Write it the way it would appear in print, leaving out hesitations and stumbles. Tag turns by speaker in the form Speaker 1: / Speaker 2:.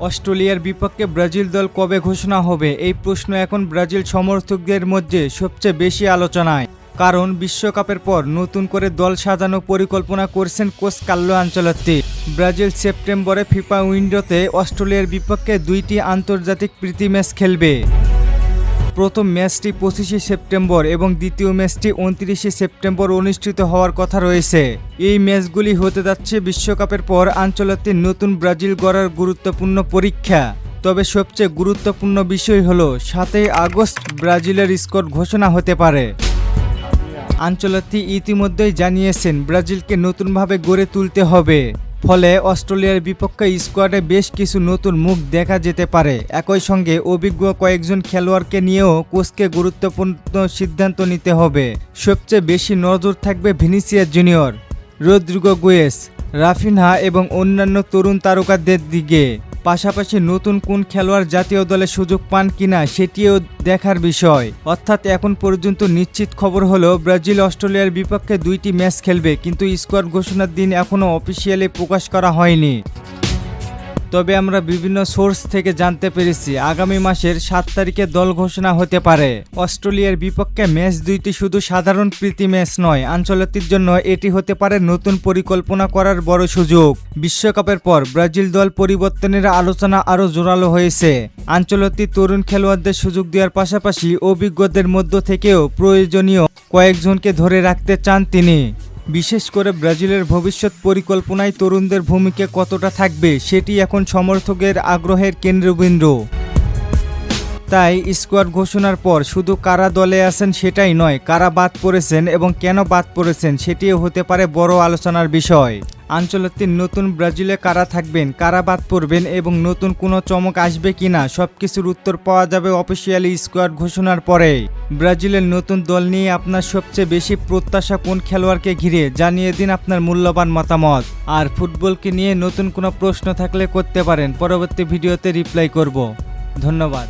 Speaker 1: অস্ট্রেলিয়ার বিপক্ষে ব্রাজিল দল কবে ঘোষণা হবে, এই প্রশ্ন এখন ব্রাজিল সমর্থকদের মধ্যে সবচেয়ে বেশি আলোচনায়। কারণ বিশ্বকাপের পর নতুন করে দল সাজানো পরিকল্পনা করছেন কোচ কার্লো আনচেলত্তি। ব্রাজিল সেপ্টেম্বরে ফিফা উইন্ডোতে অস্ট্রেলিয়ার বিপক্ষে 2টি আন্তর্জাতিক প্রীতি ম্যাচ খেলবে। প্রথম ম্যাচটি 25শে সেপ্টেম্বর এবং দ্বিতীয় ম্যাচটি 29শে সেপ্টেম্বর অনুষ্ঠিত হওয়ার কথা রয়েছে। এই ম্যাচগুলি হতে যাচ্ছে বিশ্বকাপের পর আনচেলত্তির নতুন ব্রাজিল গড়ার গুরুত্বপূর্ণ পরীক্ষা। তবে সবচেয়ে গুরুত্বপূর্ণ বিষয় হলো 7 আগস্ট ব্রাজিলের স্কোয়াড ঘোষণা হতে পারে। আনচেলত্তি ইতিমধ্যেই জানিয়েছেন ব্রাজিলকে নতুনভাবে গড়ে তুলতে হবে, ফলে অস্ট্রেলিয়ার বিপক্ষে স্কোয়াডে বেশ কিছু নতুন মুখ দেখা যেতে পারে। একই সঙ্গে অভিজ্ঞ কয়েকজন খেলোয়াড়কে নিয়েও কোচকে গুরুত্বপূর্ণ সিদ্ধান্ত নিতে হবে। সবচেয়ে বেশি নজর থাকবে ভিনিসিয়াস জুনিয়র, রদ্রিগো গুয়েস, রাফিনহা এবং অন্যান্য তরুণ তারকাদের দিকে। পাশাপাশি নতুন কোন খেলোয়াড় জাতীয় দলে সুযোগ পান কিনা সেটিও দেখার বিষয়। অর্থাৎ এখন পর্যন্ত নিশ্চিত খবর হলো ব্রাজিল অস্ট্রেলিয়ার বিপক্ষে 2টি ম্যাচ খেলবে, কিন্তু স্কোয়াড ঘোষণার দিন এখনও অফিসিয়ালি প্রকাশ করা হয়নি। তবে আমরা বিভিন্ন সোর্স থেকে জানতে পেরেছি আগামী মাসের 7 তারিখে দল ঘোষণা হতে পারে। অস্ট্রেলিয়ার বিপক্ষে ম্যাচ 2টি শুধু সাধারণ প্রীতি ম্যাচ নয়, আনচেলত্তির জন্য এটি হতে পারে নতুন পরিকল্পনা করার বড় সুযোগ। বিশ্বকাপের পর ব্রাজিল দল পরিবর্তনের আলোচনা আরও জোরালো হয়েছে। আনচেলত্তি তরুণ খেলোয়াড়দের সুযোগ দেওয়ার পাশাপাশি অভিজ্ঞদের মধ্য থেকেও প্রয়োজনীয় কয়েকজনকে ধরে রাখতে চান তিনি। বিশেষ করে ব্রাজিলের ভবিষ্যৎ পরিকল্পনায় তরুণদের ভূমিকা কতটা থাকবে সেটি এখন সমর্থকের আগ্রহের কেন্দ্রবিন্দু। তাই স্কোয়াড ঘোষণার পর শুধু কারা দলে আছেন সেটাই নয়, কারা বাদ পড়েছেন এবং কেন বাদ পড়েছেন সেটিও হতে পারে বড় আলোচনার বিষয়। আনচেলত্তির নতুন ব্রাজিলে কারা থাকবেন, কারা বাদ পড়বেন এবং নতুন কোনো চমক আসবে কিনা সবকিছুর উত্তর পাওয়া যাবে অফিসিয়ালি স্কোয়াড ঘোষণার পরে। ব্রাজিলের নতুন দল নিয়ে আপনার সবচেয়ে বেশি প্রত্যাশা কোন খেলোয়াড়কে ঘিরে, জানিয়ে দিন আপনার মূল্যবান মতামত। আর ফুটবলকে নিয়ে নতুন কোনো প্রশ্ন থাকলে করতে পারেন, পরবর্তী ভিডিওতে রিপ্লাই করব। ধন্যবাদ।